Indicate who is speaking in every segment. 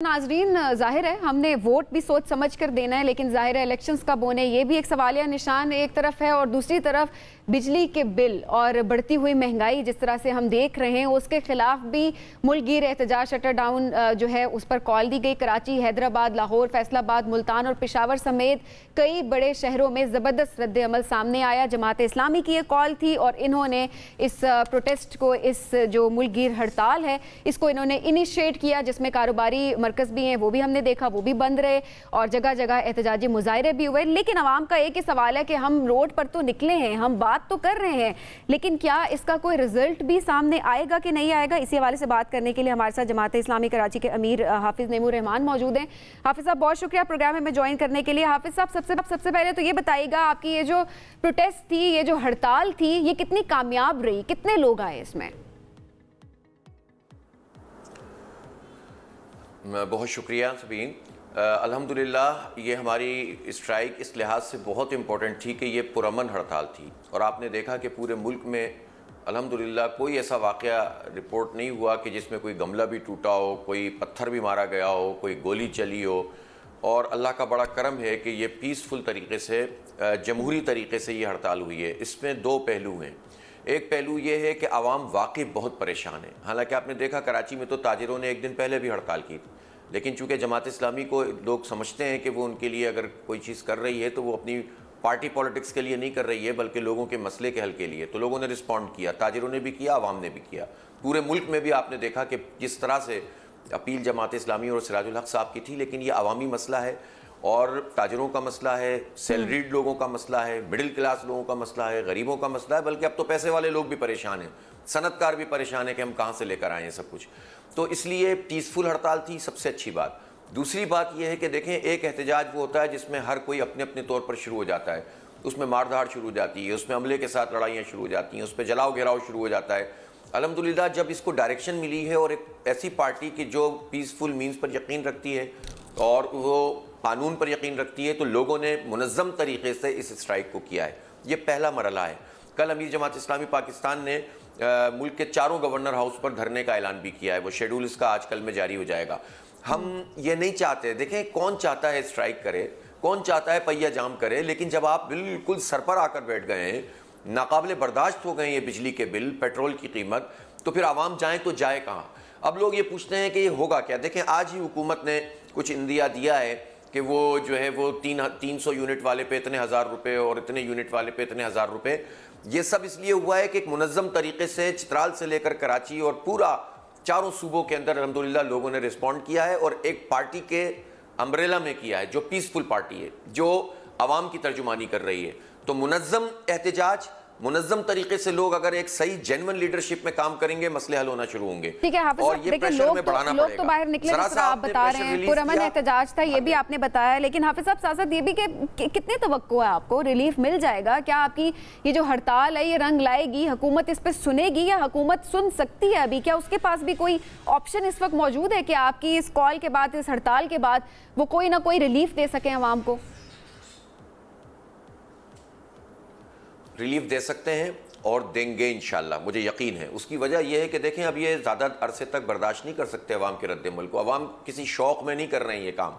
Speaker 1: नाजरीन, जाहिर है हमने वोट भी सोच समझ कर देना है, लेकिन जाहिर है इलेक्शंस कब होने ये भी एक सवालिया निशान एक तरफ है, और दूसरी तरफ बिजली के बिल और बढ़ती हुई महंगाई जिस तरह से हम देख रहे हैं उसके खिलाफ भी मुल्कगीर एहतजाज शटर डाउन जो है उस पर कॉल दी गई। कराची, हैदराबाद, लाहौर, फैसलाबाद, मुल्तान और पेशावर समेत कई बड़े शहरों में ज़बरदस्त रद्द अमल सामने आया। जमात इस्लामी की ये कॉल थी और इन्होंने इस प्रोटेस्ट को, इस जो मुल्कगीर हड़ताल है इसको इन्होंने इनिशिएट किया, जिसमें कारोबारी मरकज़ भी हैं वो भी हमने देखा, वो भी बंद रहे और जगह जगह एहतजाजी मुजाहरे भी हुए। लेकिन आवाम का एक ही सवाल है कि हम रोड पर तो निकले हैं, हम बात तो कर रहे हैं, लेकिन क्या इसका कोई रिजल्ट भी सामने आएगा कि नहीं आएगा? इसी हवाले से बात करने के लिए हमारे साथ जमात इस्लामी कराची के अमीर हाफिज नेमूर रहमान मौजूद हैं। हाफिज साहब, बहुत शुक्रिया प्रोग्राम में ज्वाइन करने के लिए। हाफिज साहब, सबसे पहले तो ये बताइएगा, आपकी ये जो प्रोटेस्ट थी, ये जो हड़ताल थी, ये कितनी कामयाब रही, कितने लोग आए इसमें?
Speaker 2: बहुत शुक्रिया सबीन। अल्हम्दुलिल्लाह ये हमारी स्ट्राइक इस लिहाज से बहुत इम्पोर्टेंट थी कि ये पुरअमन हड़ताल थी, और आपने देखा कि पूरे मुल्क में अल्हम्दुलिल्लाह कोई ऐसा वाक़या रिपोर्ट नहीं हुआ कि जिसमें कोई गमला भी टूटा हो, कोई पत्थर भी मारा गया हो, कोई गोली चली हो। और अल्लाह का बड़ा करम है कि ये पीसफुल तरीके से, जमहूरी तरीके से ये हड़ताल हुई है। इसमें दो पहलू हैं। एक पहलू ये है कि आवाम वाकई बहुत परेशान है। हालांकि आपने देखा कराची में तो ताजिरों ने एक दिन पहले भी हड़ताल की थी, लेकिन चूंकि जमात इस्लामी को लोग समझते हैं कि वो उनके लिए अगर कोई चीज़ कर रही है तो वो अपनी पार्टी पॉलिटिक्स के लिए नहीं कर रही है, बल्कि लोगों के मसले के हल के लिए, तो लोगों ने रिस्पॉन्ड किया, ताजिरों ने भी किया, आवाम ने भी किया। पूरे मुल्क में भी आपने देखा कि जिस तरह से अपील जमात इस्लामी और सिराजुल हक साहब की थी, लेकिन ये अवामी मसला है और ताजिरों का मसला है, सैलरीड लोगों का मसला है, मिडिल क्लास लोगों का मसला है, गरीबों का मसला है, बल्कि अब तो पैसे वाले लोग भी परेशान हैं, सनतकार भी परेशान है कि हम कहाँ से लेकर आए हैं सब कुछ। तो इसलिए पीसफुल हड़ताल थी, सबसे अच्छी बात। दूसरी बात यह है कि देखें, एक एहतजाज वो होता है जिसमें हर कोई अपने अपने तौर पर शुरू हो जाता है, उसमें मारधाड़ शुरू हो जाती है, उसमें अमले के साथ लड़ाइयाँ शुरू हो जाती हैं, उस पर जलाओ घेराव शुरू हो जाता है। अल्हम्दुलिल्लाह जब इसको डायरेक्शन मिली है और एक ऐसी पार्टी की जो पीसफुल मीन्स पर यकीन रखती है और वो कानून पर यकीन रखती है, तो लोगों ने मुनज़्ज़म तरीके से इस स्ट्राइक को किया है। ये पहला मरहला है। कल अमीर जमात इस्लामी पाकिस्तान ने मुल्क के चारों गवर्नर हाउस पर धरने का ऐलान भी किया है। वो शेड्यूल इसका आज कल में जारी हो जाएगा। हम ये नहीं चाहते, देखें कौन चाहता है स्ट्राइक करे, कौन चाहता है पहिया जाम करे, लेकिन जब आप बिल्कुल सर पर आकर बैठ गए हैं, नाकाबिले बर्दाश्त हो गए ये बिजली के बिल, पेट्रोल की कीमत, तो फिर आवाम जाए तो जाए कहाँ? अब लोग ये पूछते हैं कि ये होगा क्या। देखें, आज ही हुकूमत ने कुछ इंदिया दिया है कि वो जो है वो 300 यूनिट वाले पे इतने हज़ार रुपये और इतने यूनिट वाले पे इतने हज़ार रुपये। ये सब इसलिए हुआ है कि एक मुनज़्ज़म तरीके से चित्राल से लेकर कराची और पूरा चारों सूबों के अंदर अल्हम्दुलिल्लाह लोगों ने रिस्पॉन्ड किया है, और एक पार्टी के अम्ब्रेला में किया है जो पीसफुल पार्टी है, जो आवाम की तर्जुमानी कर रही है। तो मुनज़्ज़म एहतजाज, मुनज़्ज़म तरीके से लोग अगर एक सही जेन्युइन लीडरशिप में काम करेंगे, मसले हल होना शुरू होंगे।
Speaker 1: ठीक है हाफिज साहब, देखिए लोग तो बाहर निकले, जिस तरह आप बता रहे हैं पुरअमन एहतजाज था, ये भी आपने बताया, लेकिन हाफिज साहब साथ साथ ये भी कि कितने तवक्को है आपको, रिलीफ मिल जाएगा क्या? आपकी ये जो हड़ताल है ये रंग लाएगी, हुकूमत इस पर सुनेगी या हुकूमत सुन सकती है अभी? क्या उसके पास भी कोई ऑप्शन इस वक्त मौजूद है कि आपकी इस कॉल के बाद, इस हड़ताल के बाद वो कोई ना कोई रिलीफ दे सके आवाम को?
Speaker 2: रिलीफ दे सकते हैं और देंगे इंशाल्लाह, मुझे यकीन है। उसकी वजह यह है कि देखें, अब ये ज़्यादा अरसे तक बर्दाश्त नहीं कर सकते अवाम के रद्द-ए-अमल को। अवाम किसी शौक़ में नहीं कर रहे हैं ये काम।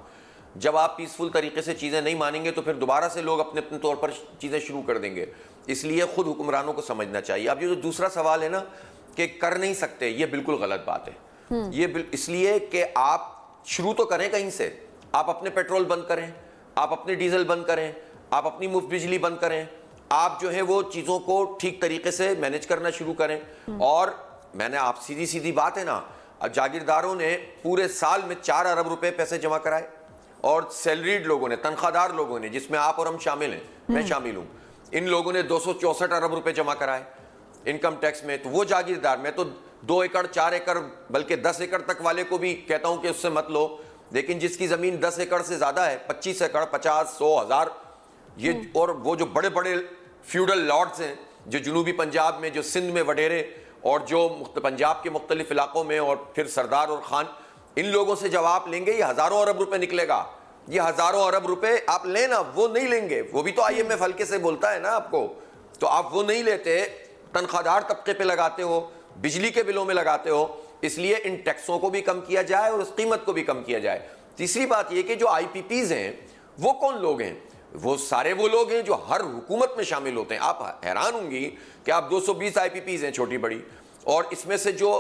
Speaker 2: जब आप पीसफुल तरीके से चीज़ें नहीं मानेंगे तो फिर दोबारा से लोग अपने अपने तौर पर चीज़ें शुरू कर देंगे। इसलिए ख़ुद हुक्मरानों को समझना चाहिए। अब ये जो दूसरा सवाल है ना कि कर नहीं सकते, ये बिल्कुल गलत बात है। ये इसलिए कि आप शुरू तो करें कहीं से। आप अपने पेट्रोल बंद करें, आप अपने डीजल बंद करें, आप अपनी मुफ्त बिजली बंद करें, आप जो है वो चीज़ों को ठीक तरीके से मैनेज करना शुरू करें। और मैंने आप सीधी सीधी बात है ना, जागीरदारों ने पूरे साल में 4 अरब रुपए पैसे जमा कराए, और सैलरीड लोगों ने, तनख्वाहदार लोगों ने, जिसमें आप और हम शामिल हैं, मैं शामिल हूँ, इन लोगों ने 264 अरब रुपए जमा कराए इनकम टैक्स में। तो वो जागीरदार, मैं तो 2 एकड़ 4 एकड़ बल्कि 10 एकड़ तक वाले को भी कहता हूँ कि उससे मत लो, लेकिन जिसकी ज़मीन 10 एकड़ से ज़्यादा है, 25 एकड़, 50, 100, 1000, ये, और वो जो बड़े बड़े फ्यूडल लॉर्ड्स हैं जो जनूबी पंजाब में, जो सिंध में वडेरे, और जो पंजाब के मुख्तलिफ इलाकों में, और फिर सरदार और खान, इन लोगों से जब आप लेंगे ये हज़ारों अरब रुपए निकलेगा। ये हज़ारों अरब रुपए आप लेना, वो नहीं लेंगे। वो भी तो IMF हल्के से बोलता है ना आपको, तो आप वो नहीं लेते, तनख्वाहदार तबके पे लगाते हो, बिजली के बिलों में लगाते हो, इसलिए इन टैक्सों को भी कम किया जाए और उस कीमत को भी कम किया जाए। तीसरी बात यह कि जो IPPs हैं वो कौन लोग हैं? वो सारे वो लोग हैं जो हर हुकूमत में शामिल होते हैं। आप हैरान होंगी कि आप 220 IPPs हैं छोटी बड़ी, और इसमें से जो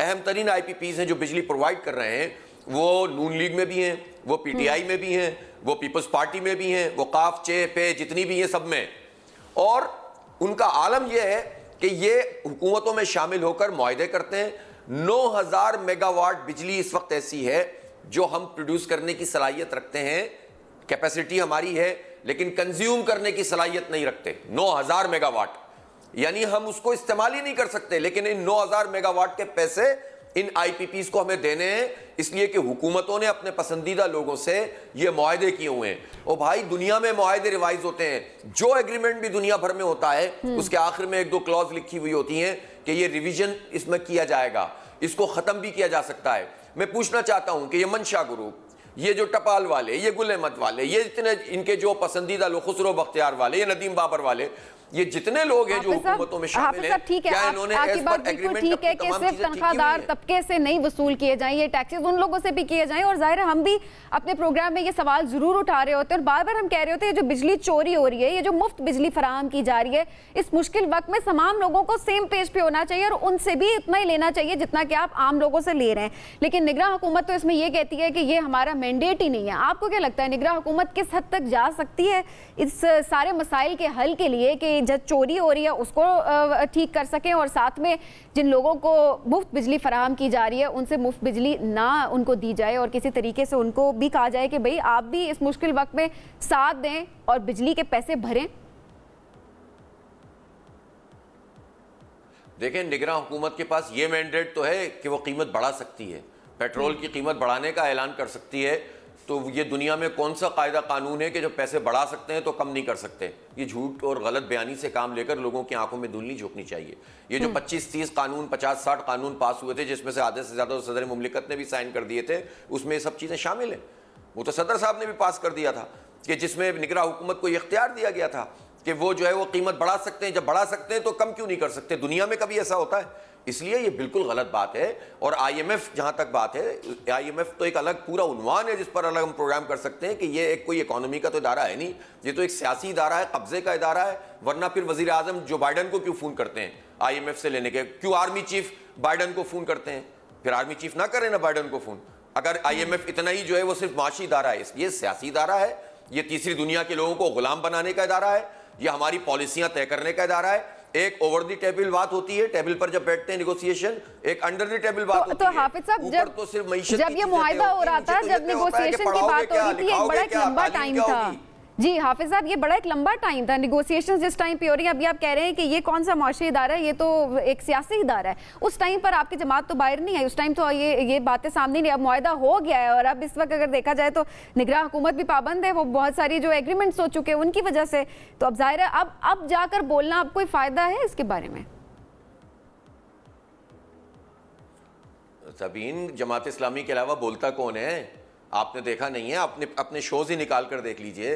Speaker 2: अहम तरीन IPPs हैं जो बिजली प्रोवाइड कर रहे हैं वो नून लीग में भी हैं, वो PTI में भी हैं, वो पीपल्स पार्टी में भी हैं, वो काफ चे पे जितनी भी हैं सब में। और उनका आलम यह है कि ये हुकूमतों में शामिल होकर मुआहदे करते हैं। 9000 मेगावाट बिजली इस वक्त ऐसी है जो हम प्रोड्यूस करने की सलाहियत रखते हैं, कैपेसिटी हमारी है, लेकिन कंज्यूम करने की सलाहियत नहीं रखते। 9000 मेगावाट, यानी हम उसको इस्तेमाल ही नहीं कर सकते, लेकिन इन 9000 मेगावाट के पैसे इन IPPs को हमें देने हैं, इसलिए कि हुकूमतों ने अपने पसंदीदा लोगों से ये मुआहदे किए हुए हैं। और भाई दुनिया में मुआहदे रिवाइज होते हैं, जो एग्रीमेंट भी दुनिया भर में होता है उसके आखिर में 1-2 क्लॉज लिखी हुई होती हैं कि ये रिवीजन इसमें किया जाएगा, इसको खत्म भी किया जा सकता है। मैं पूछना चाहता हूं कि ये मंशा ग्रुप, ये जो टपाल वाले, ये गुल अहमद वाले, ये इतने इनके जो पसंदीदा लोग, खुसरो बख्तियार वाले, ये नदीम बाबर वाले, ये जितने लोग हैं जो हुकूमतों में शामिल हैं, क्या इन्होंने
Speaker 1: आपकी बात बिल्कुल ठीक है कि सिर्फ तनख्वाहदार तबके से नहीं वसूल किए जाएं, ये टैक्सेस उन लोगों से भी किए जाएं। और जाहिर है हम भी अपने प्रोग्राम में ये सवाल जरूर उठा रहे होते हैं और बार बार हम कह रहे होते हैं जो बिजली चोरी हो रही है, ये जो मुफ्त बिजली फराहम की जा रही है, इस मुश्किल वक्त में तमाम लोगों को सेम पेज पे होना चाहिए और उनसे भी इतना ही लेना चाहिए जितना कि आप आम लोगों से ले रहे हैं। लेकिन निगरान हुकूमत तो इसमें यह कहती है कि ये हमारा मैंडेट ही नहीं है। आपको क्या लगता है निगरान हुकूमत किस हद तक जा सकती है इस सारे मसाइल के हल के लिए कि जब चोरी हो रही है उसको ठीक कर सकें और साथ में जिन लोगों को मुफ्त बिजली फराहम की जा रही है उनसे मुफ्त बिजली ना उनको दी जाए और किसी तरीके से उनको भी कहा जाए कि भाई आप भी इस मुश्किल वक्त में साथ दें और बिजली के पैसे भरें?
Speaker 2: देखें, निगरान हुकूमत के पास ये मैंडेट तो है कि वो कीमत बढ़ा सकती है, पेट्रोल की कीमत बढ़ाने का ऐलान कर सकती है। तो ये दुनिया में कौन सा कायदा कानून है कि जो पैसे बढ़ा सकते हैं तो कम नहीं कर सकते? ये झूठ और गलत बयानी से काम लेकर लोगों की आंखों में धूल नहीं झोंकनी चाहिए। ये जो 25-30 कानून, 50-60 कानून पास हुए थे जिसमें से आधे से ज्यादा सदर मुमलिकत ने भी साइन कर दिए थे, उसमें ये सब चीजें शामिल हैं। वो तो सदर साहब ने भी पास कर दिया था कि जिसमें निगरान हुकूमत को ये इख्तियार दिया गया था कि वो जो है वो कीमत बढ़ा सकते हैं। जब बढ़ा सकते हैं तो कम क्यों नहीं कर सकते? दुनिया में कभी ऐसा होता है? इसलिए ये बिल्कुल गलत बात है। और IMF जहां तक बात है, IMF तो एक अलग पूरा उन्वान है जिस पर अलग हम प्रोग्राम कर सकते हैं कि ये एक कोई इकोनॉमी का तो इदारा है नहीं, ये तो एक सियासी इदारा है, कब्जे का इदारा है। वरना फिर वजीर आजम जो बाइडन को क्यों फोन करते हैं IMF से लेने के? क्यों आर्मी चीफ बाइडन को फोन करते हैं? फिर आर्मी चीफ ना करें ना बाइडन को फोन। अगर IMF इतना ही जो है वो सिर्फ माशी इदारा है, ये सियासी इदारा है, ये तीसरी दुनिया के लोगों को गुलाम बनाने का इदारा है, ये हमारी पॉलिसियां तय करने का इदारा है। एक ओवर द टेबल बात होती है, टेबल पर जब बैठते हैं नेगोशिएशन, एक अंडर द टेबल बात होती है।
Speaker 1: तो हाफिज साहब जब ये मुआहिदा हो रहा था, जब नेगोशिएशन की बात हो रही थी, एक बड़ा लंबा टाइम था। जी हाफिज साहब, ये बड़ा एक लंबा टाइम था नेगोशिएशन जिस टाइम पे हो रही है। अभी आप कह रहे हैं कि ये कौन सा मुआशी इदारा है, ये तो एक सियासी इदारा है। उस टाइम पर आपकी जमात तो बाहर नहीं आई, उस टाइम तो ये बातें सामने नहीं। अब मुआहिदा हो गया है और अब इस वक्त अगर देखा जाए तो निगरान हुकूमत भी पाबंद है, वो बहुत सारी जो एग्रीमेंट्स हो चुके हैं उनकी वजह से। तो अब जाहिर है अब जाकर बोलना अब कोई फायदा है इसके बारे में?
Speaker 2: सबीन, जमात इस्लामी के अलावा बोलता कौन है? आपने देखा नहीं है? आपने अपने शोज ही निकाल कर देख लीजिए,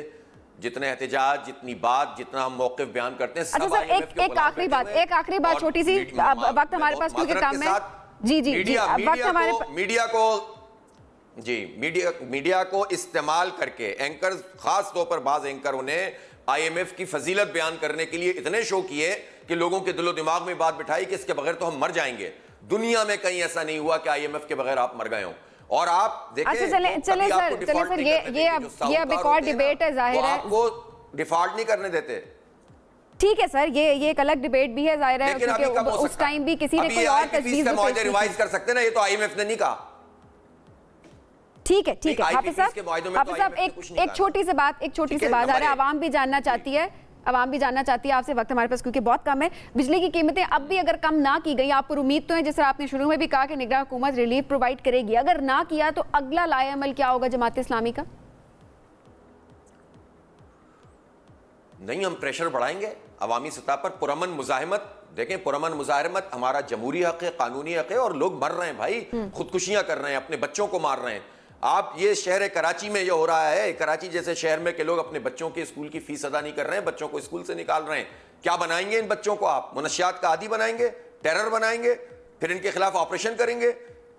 Speaker 2: जितने एहतजाज, जितनी बात, जितना हम मौक़िफ़ बयान करते हैं।
Speaker 1: अच्छा सर, एक आखिरी बात छोटी सी, वक्त हमारे पास क्योंकि काम है। जी वक्त हमारे
Speaker 2: मीडिया को इस्तेमाल करके एंकर, खास तौर पर बाज एंकरों ने IMF की फजीलत बयान करने के लिए इतने शो किए कि लोगों के दिलो दिमाग में बात बिठाई कि इसके बगैर तो हम मर जाएंगे। दुनिया में कहीं ऐसा नहीं हुआ कि IMF के बगैर आप मर गए हों। और आप देखें,
Speaker 1: अच्छा चले सर, ये अब एक और डिबेट है, जाहिर है
Speaker 2: आपको डिफॉल्ट नहीं करने देते।
Speaker 1: ठीक है सर, ये एक अलग डिबेट भी है, जाहिर है, क्योंकि उस टाइम भी किसी ने कोई और तजवीज़
Speaker 2: रिवाइज कर सकते ना, ये तो IMF ने नहीं कहा।
Speaker 1: ठीक है हाफिज साहब, एक छोटी सी बात आ रहा है, आवाम भी जानना चाहती है आपसे। वक्त हमारे पास क्योंकि बहुत कम है। बिजली की कीमतें अब भी अगर कम ना की गई, आप पर उम्मीद तो है, जिस तरह आपने शुरू में भी कहा कि निगरान हुकूमत रिलीफ प्रोवाइड करेगी, अगर ना किया तो अगला लाएअमल क्या होगा जमात इस्लामी का?
Speaker 2: नहीं, हम प्रेशर बढ़ाएंगे अवामी सतह पर, पुरअमन मुजाहिमत। देखें, पुरअमन मुजाहिमत हमारा जमहूरी हक है, कानूनी हक है, और लोग मर रहे हैं भाई, खुदकुशियां कर रहे हैं, अपने बच्चों को मार रहे हैं। आप ये शहर कराची में ये हो रहा है, कराची जैसे शहर में के लोग अपने बच्चों के स्कूल की फीस अदा नहीं कर रहे हैं, बच्चों को स्कूल से निकाल रहे हैं। क्या बनाएंगे इन बच्चों को? आप मनशियात का आदी बनाएंगे, टेरर बनाएंगे, फिर इनके खिलाफ ऑपरेशन करेंगे,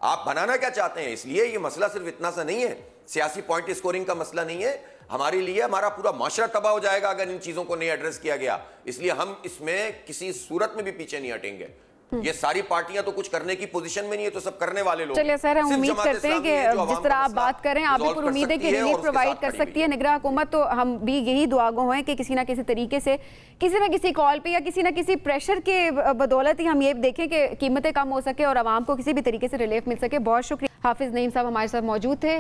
Speaker 2: आप बनाना क्या चाहते हैं? इसलिए ये मसला सिर्फ इतना सा नहीं है, सियासी पॉइंट स्कोरिंग का मसला नहीं है। हमारे लिए हमारा पूरा माशरा तबाह हो जाएगा अगर इन चीजों को नहीं एड्रेस किया गया। इसलिए हम इसमें किसी सूरत में भी पीछे नहीं हटेंगे। ये सारी पार्टियां तो कुछ करने की पोजीशन में नहीं है, तो सब करने वाले लोग।
Speaker 1: चलिए सर, हम उम्मीद करते हैं कि जिस तरह आप बात करें आप भी पूरी उम्मीद है कि रिलीफ प्रोवाइड कर सकती है निगरान हुकूमत। तो हम भी यही दुआगो हैं कि किसी ना किसी तरीके से किसी ना किसी कॉल पे या किसी ना किसी प्रेशर के बदौलत ही हम ये देखें कि कीमतें कम हो सके और आवाम को किसी भी तरीके से रिलीफ मिल सके। बहुत शुक्रिया। हाफिज नईम साहब हमारे साथ मौजूद थे।